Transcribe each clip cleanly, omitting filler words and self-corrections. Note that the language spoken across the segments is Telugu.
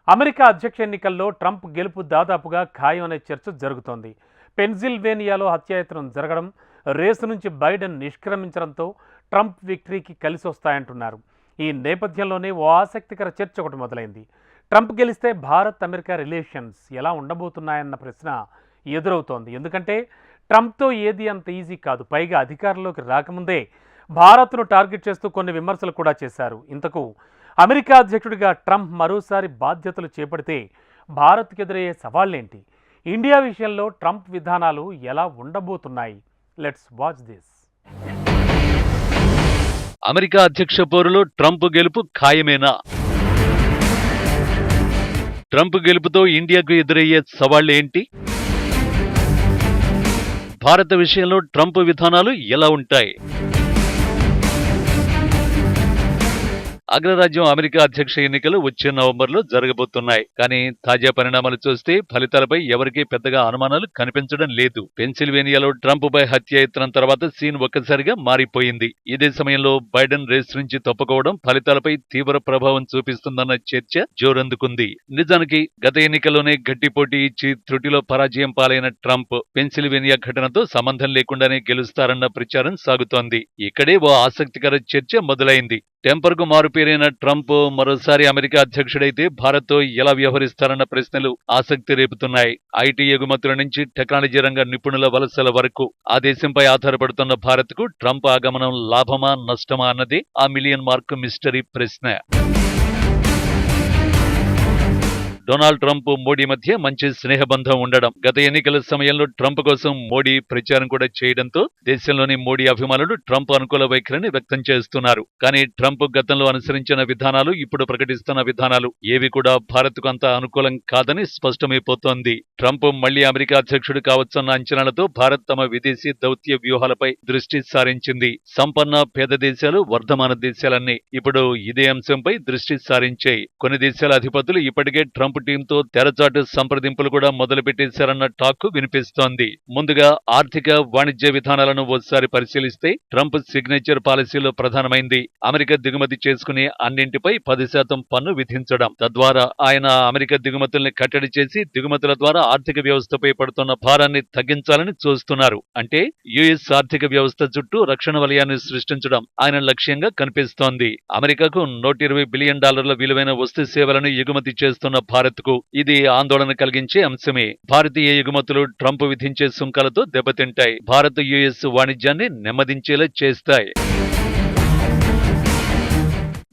అమెరికా అధ్యక్ష ఎన్నికల్లో ట్రంప్ గెలుపు దాదాపుగా ఖాయం అనే చర్చ జరుగుతోంది. పెన్సిల్వేనియాలో హత్యాయత్నం జరగడం, రేసు నుంచి బైడెన్ నిష్క్రమించడంతో ట్రంప్ విక్టరీకి కలిసి వస్తాయంటున్నారు. ఈ నేపథ్యంలోనే ఓ ఆసక్తికర చర్చ ఒకటి మొదలైంది. ట్రంప్ గెలిస్తే భారత్ అమెరికా రిలేషన్స్ ఎలా ఉండబోతున్నాయన్న ప్రశ్న ఎదురవుతోంది. ఎందుకంటే ట్రంప్తో ఏది అంత ఈజీ కాదు. పైగా అధికారంలోకి రాకముందే భారత్ను టార్గెట్ చేస్తూ కొన్ని విమర్శలు కూడా చేశారు. ఇంతకు అమెరికా అధ్యక్షుడిగా ట్రంప్ మరోసారి బాధ్యతలు చేపడితే భారత్కు ఎదురయ్యే సవాళ్లేంటి? ఇండియా విషయంలో ట్రంప్ విధానాలు ఎలా ఉండబోతున్నాయి? Let's watch this. అమెరికా అధ్యక్ష పోరులో ట్రంప్ గెలుపు ఖాయమేనా? ట్రంప్ గెలుపుతో ఇండియాకు ఎదురయ్యే సవాళ్లేంటి? భారత విషయంలో ట్రంప్ విధానాలు ఎలా ఉంటాయి? అగ్రరాజ్యం అమెరికా అధ్యక్ష ఎన్నికలు వచ్చే నవంబర్లో జరగబోతున్నాయి. కానీ తాజా పరిణామాలు చూస్తే ఫలితాలపై ఎవరికీ పెద్దగా అనుమానాలు కనిపించడం లేదు. పెన్సిల్వేనియాలో ట్రంప్ పై హత్యాయత్నం తర్వాత సీన్ ఒక్కసారిగా మారిపోయింది. ఇదే సమయంలో బైడెన్ రేస్ నుంచి తప్పుకోవడం ఫలితాలపై తీవ్ర ప్రభావం చూపిస్తుందన్న చర్చ జోరందుకుంది. నిజానికి గత ఎన్నికల్లోనే గట్టి పోటీ ఇచ్చి త్రుటిలో పరాజయం పాలైన ట్రంప్ పెన్సిల్వేనియా ఘటనతో సంబంధం లేకుండానే గెలుస్తారన్న ప్రచారం సాగుతోంది. ఇక్కడే ఓ ఆసక్తికర చర్చ మొదలైంది. టెంపర్కు మారుపేరైన ట్రంప్ మరోసారి అమెరికా అధ్యక్షుడైతే భారత్తో ఎలా వ్యవహరిస్తారన్న ప్రశ్నలు ఆసక్తి రేపుతున్నాయి. ఐటీ ఎగుమతుల నుంచి టెక్నాలజీ రంగ నిపుణుల వలసల వరకు ఆ దేశంపై ఆధారపడుతున్న భారత్కు ట్రంప్ ఆగమనం లాభమా నష్టమా అన్నది ఆ మిలియన్ మార్క్ మిస్టరీ ప్రశ్న. డొనాల్డ్ ట్రంప్ మోడీ మధ్య మంచి స్నేహబంధం ఉండడం, గత ఎన్నికల సమయంలో ట్రంప్ కోసం మోడీ ప్రచారం కూడా చేయడంతో దేశంలోని మోడీ అభిమానులు ట్రంప్ అనుకూల వైఖరిని వ్యక్తం చేస్తున్నారు. కానీ ట్రంప్ గతంలో అనుసరించిన విధానాలు, ఇప్పుడు ప్రకటిస్తున్న విధానాలు ఏవి కూడా భారత్కు అంత అనుకూలం కాదని స్పష్టమైపోతోంది. ట్రంప్ మళ్లీ అమెరికా అధ్యక్షుడు కావచ్చన్న అంచనాలతో భారత్ తమ విదేశీ దౌత్య వ్యూహాలపై దృష్టి సారించింది. సంపన్న పేద దేశాలు, వర్ధమాన దేశాలన్నీ ఇప్పుడు ఇదే అంశంపై దృష్టి సారించాయి. కొన్ని దేశాల అధిపతులు ఇప్పటికే ట్రంప్ టీంతో తెరచాటు సంప్రదింపులు కూడా మొదలుపెట్టేశారన్న టాక్ వినిపిస్తోంది. ముందుగా ఆర్థిక వాణిజ్య విధానాలను ఓసారి పరిశీలిస్తే ట్రంప్ సిగ్నేచర్ పాలసీలో ప్రధానమైంది అమెరికా దిగుమతి చేసుకునే అన్నింటిపై 10% పన్ను విధించడం. తద్వారా ఆయన అమెరికా దిగుమతుల్ని కట్టడి చేసి దిగుమతుల ద్వారా ఆర్థిక వ్యవస్థపై పడుతున్న భారాన్ని తగ్గించాలని చూస్తున్నారు. అంటే యుఎస్ ఆర్థిక వ్యవస్థ చుట్టూ రక్షణ వలయాన్ని సృష్టించడం ఆయన లక్ష్యంగా కనిపిస్తోంది. అమెరికాకు $120 బిలియన్ విలువైన వస్తు సేవలను ఎగుమతి చేస్తున్న భారత్కు ఇది ఆందోళన కలిగించే అంశమే. భారతీయ ఎగుమతులు ట్రంప్ విధించే సుంకాలతో దెబ్బతింటాయి. భారత్ యుఎస్ వాణిజ్యాన్ని నెమ్మదించేలా చేస్తాయి.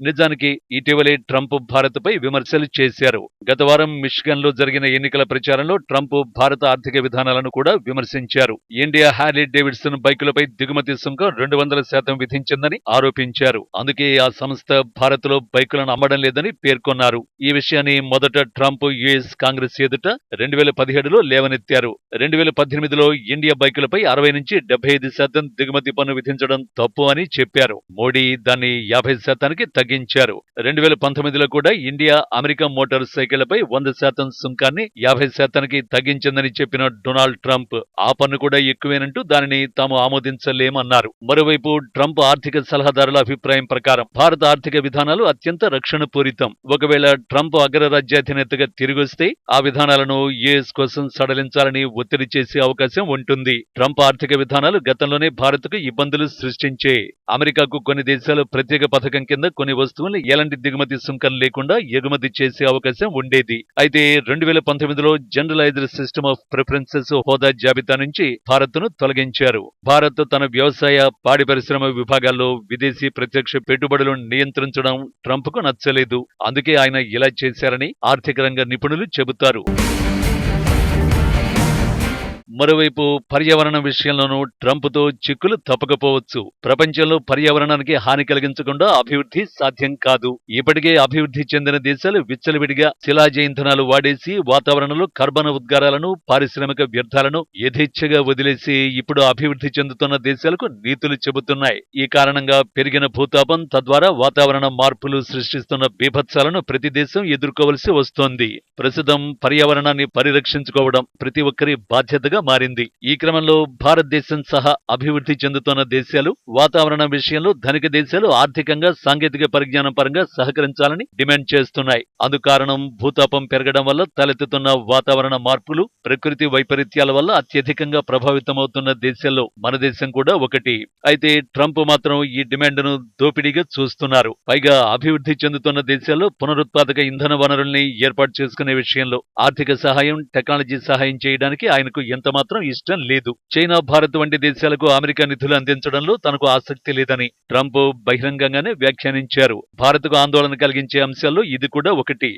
నిజానికి ఇటీవలే ట్రంప్ భారత్పై విమర్శలు చేశారు. గత వారం మిషిగన్ లో జరిగిన ఎన్నికల ప్రచారంలో ట్రంప్ భారత ఆర్థిక విధానాలను కూడా విమర్శించారు. ఇండియా హార్లీ డేవిడ్సన్ బైకులపై దిగుమతి సుంకం 200% విధించిందని ఆరోపించారు. అందుకే ఆ సంస్థ భారత్ లో బైకులను అమ్మడం లేదని పేర్కొన్నారు. ఈ విషయాన్ని మొదట ట్రంప్ యుఎస్ కాంగ్రెస్ ఎదుట 2017లో లేవనెత్తారు. 2018లో ఇండియా బైకులపై 60 నుంచి 75% దిగుమతి పన్ను విధించడం తప్పు అని చెప్పారు. మోడీ దాన్ని 50%కి తగ్గించారు. 2019లో కూడా ఇండియా అమెరికా మోటార్ సైకిళ్లపై 100% సుంకాన్ని 50%కి తగ్గించిందని చెప్పిన డొనాల్డ్ ట్రంప్ ఆ పన్ను కూడా ఎక్కువేనంటూ దానిని తాము ఆమోదించలేమన్నారు. మరోవైపు ట్రంప్ ఆర్థిక సలహాదారుల అభిప్రాయం ప్రకారం భారత ఆర్థిక విధానాలు అత్యంత రక్షణ పూరితం. ఒకవేళ ట్రంప్ అగ్రరాజ్యాధినేతగా తిరిగొస్తే ఆ విధానాలను యుఎస్ కోసం సడలించాలని ఒత్తిడి చేసే అవకాశం ఉంటుంది. ట్రంప్ ఆర్థిక విధానాలు గతంలోనే భారత్కు ఇబ్బందులు సృష్టించే. అమెరికాకు కొన్ని దేశాలు ప్రత్యేక పథకం కింద కొన్ని వస్తువుల్ని ఎలాంటి దిగుమతి సుంకం లేకుండా ఎగుమతి చేసే అవకాశం ఉండేది. అయితే 2019లో జనరలైజ్డ్ సిస్టమ్ ఆఫ్ ప్రిఫరెన్సెస్ హోదా జాబితా నుంచి భారత్ను తొలగించారు. భారత్ తన వ్యవసాయ, పాడి పరిశ్రమ విభాగాల్లో విదేశీ ప్రత్యక్ష పెట్టుబడులను నియంత్రించడం ట్రంప్కు నచ్చలేదు. అందుకే ఆయన ఇలా చేశారని ఆర్థిక రంగ నిపుణులు చెబుతారు. మరోవైపు పర్యావరణ విషయంలోనూ ట్రంప్తో చిక్కులు తప్పకపోవచ్చు. ప్రపంచంలో పర్యావరణానికి హాని కలిగించకుండా అభివృద్ధి సాధ్యం కాదు. ఇప్పటికే అభివృద్ధి చెందిన దేశాలు విచ్చలవిడిగా శిలాజ ఇంధనాలు వాడేసి వాతావరణంలో కర్బన ఉద్గారాలను, పారిశ్రామిక వ్యర్థాలను యథేచ్ఛగా వదిలేసి ఇప్పుడు అభివృద్ధి చెందుతున్న దేశాలకు నీతులు చెబుతున్నాయి. ఈ కారణంగా పెరిగిన భూతాపం, తద్వారా వాతావరణ మార్పులు సృష్టిస్తున్న బీభత్సాలను ప్రతి దేశం ఎదుర్కోవలసి వస్తోంది. ప్రస్తుతం పర్యావరణాన్ని పరిరక్షించుకోవడం ప్రతి ఒక్కరి బాధ్యతగా మారింది. ఈ క్రమంలో భారతదేశం సహా అభివృద్ధి చెందుతున్న దేశాలు వాతావరణం విషయంలో ధనిక దేశాలు ఆర్థికంగా, సాంకేతిక పరిజ్ఞానం పరంగా సహకరించాలని డిమాండ్ చేస్తున్నాయి. అందుకారణం భూతాపం పెరగడం వల్ల తలెత్తుతున్న వాతావరణ మార్పులు, ప్రకృతి వైపరీత్యాల వల్ల అత్యధికంగా ప్రభావితమవుతున్న దేశాల్లో మన దేశం కూడా ఒకటి. అయితే ట్రంప్ మాత్రం ఈ డిమాండ్ను దోపిడీగా చూస్తున్నారు. పైగా అభివృద్ధి చెందుతున్న దేశాల్లో పునరుత్పాదక ఇంధన వనరుల్ని ఏర్పాటు చేసుకునే విషయంలో ఆర్థిక సహాయం, టెక్నాలజీ సహాయం చేయడానికి ఆయనకు ఎంతమాత్రం ఇష్టం లేదు. చైనా, భారత్ వంటి దేశాలకు అమెరికా నిధులు అందించడంలో తనకు ఆసక్తి లేదని ట్రంప్ బహిరంగంగానే వ్యాఖ్యానించారు. భారత్కు ఆందోళన కలిగించే అంశాల్లో ఇది కూడా ఒకటి.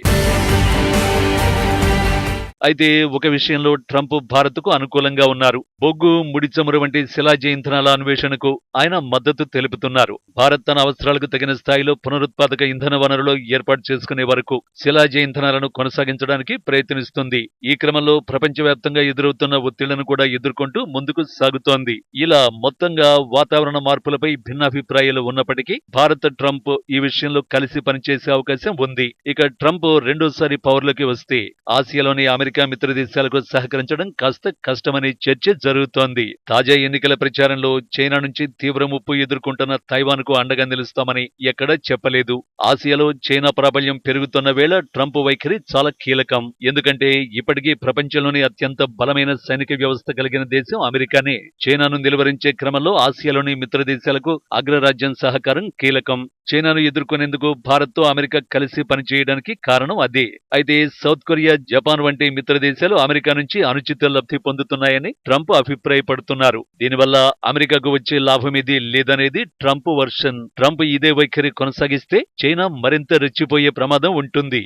అయితే ఒక విషయంలో ట్రంప్ భారత్కు అనుకూలంగా ఉన్నారు. బొగ్గు, ముడి చమురు వంటి శిలాజ ఇంధనాల అన్వేషణకు ఆయన మద్దతు తెలుపుతున్నారు. భారత్ తన అవసరాలకు తగిన స్థాయిలో పునరుత్పాదక ఇంధన వనరులు ఏర్పాటు చేసుకునే వరకు శిలాజ ఇంధనాలను కొనసాగించడానికి ప్రయత్నిస్తుంది. ఈ క్రమంలో ప్రపంచవ్యాప్తంగా ఎదురవుతున్న ఒత్తిళ్లను కూడా ఎదుర్కొంటూ ముందుకు సాగుతోంది. ఇలా మొత్తంగా వాతావరణ మార్పులపై భిన్నాభిప్రాయాలు ఉన్నప్పటికీ భారత్, ట్రంప్ ఈ విషయంలో కలిసి పనిచేసే అవకాశం ఉంది. ఇక ట్రంప్ రెండోసారి పవర్లోకి వస్తే ఆసియాలోని అమెరికా మిత్ర దేశాలకు సహకరించడం కాస్త కష్టమనే చర్చ జరుగుతోంది. తాజా ఎన్నికల ప్రచారంలో చైనా నుంచి తీవ్ర ముప్పు ఎదుర్కొంటున్న తైవాన్ కు అండగా నిలుస్తామని ఎక్కడా చెప్పలేదు. ఆసియాలో చైనా ప్రాబల్యం పెరుగుతున్న వేళ ట్రంప్ వైఖరి చాలా కీలకం. ఎందుకంటే ఇప్పటికీ ప్రపంచంలోని అత్యంత బలమైన సైనిక వ్యవస్థ కలిగిన దేశం అమెరికానే. చైనాను నిలువరించే క్రమంలో ఆసియాలోని మిత్ర దేశాలకు అగ్రరాజ్యం సహకారం కీలకం. చైనాను ఎదుర్కొనేందుకు భారత్తో అమెరికా కలిసి పనిచేయడానికి కారణం అదే. అయితే సౌత్ కొరియా, జపాన్ వంటి మిత్ర దేశాలు అమెరికా నుంచి అనుచిత లబ్ధి పొందుతున్నాయని ట్రంప్ అభిప్రాయపడుతున్నారు. దీనివల్ల అమెరికాకు వచ్చే లాభమేదీ లేదనేది ట్రంప్ వర్షన్. ట్రంప్ ఇదే వైఖరి కొనసాగిస్తే చైనా మరింత రెచ్చిపోయే ప్రమాదం ఉంటుంది.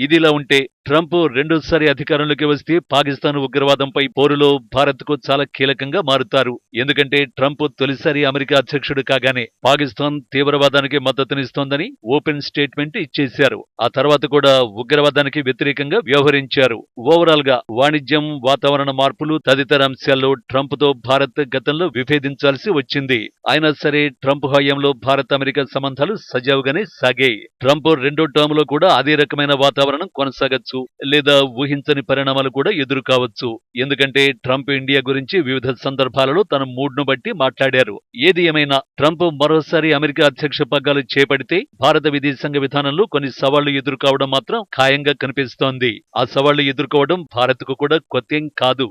ఇదిలా ఉంటే ట్రంప్ రెండోసారి అధికారంలోకి వస్తే పాకిస్తాన్ ఉగ్రవాదంపై పోరులో భారత్కు చాలా కీలకంగా మారుతారు. ఎందుకంటే ట్రంప్ తొలిసారి అమెరికా అధ్యక్షుడు కాగానే పాకిస్తాన్ తీవ్రవాదానికి మద్దతునిస్తోందని ఓపెన్ స్టేట్మెంట్ ఇచ్చేశారు. ఆ తర్వాత కూడా ఉగ్రవాదానికి వ్యతిరేకంగా వ్యవహరించారు. ఓవరాల్ గా వాణిజ్యం, వాతావరణ మార్పులు తదితర అంశాల్లో ట్రంప్ తో భారత్ గతంలో విభేదించాల్సి వచ్చింది. అయినా సరే ట్రంప్ హయాంలో భారత్, అమెరికా సంబంధాలు సజావుగానే సాగాయి. ట్రంప్ రెండో టర్మ్ లో కూడా అదే రకమైన వాతావరణం కొనసాగచ్చు, లేదా ఊహించని పరిణామాలు కూడా ఎదురు కావచ్చు. ఎందుకంటే ట్రంప్ ఇండియా గురించి వివిధ సందర్భాలలో తన మూడ్ ను బట్టి మాట్లాడారు. ఏది ఏమైనా ట్రంప్ మరోసారి అమెరికా అధ్యక్ష పగ్గాలు చేపడితే భారత విదేశాంగ విధానంలో కొన్ని సవాళ్లు ఎదుర్కోవడం మాత్రం ఖాయంగా కనిపిస్తోంది. ఆ సవాళ్లు ఎదుర్కోవడం భారత్కు కూడా కొత్తేం కాదు.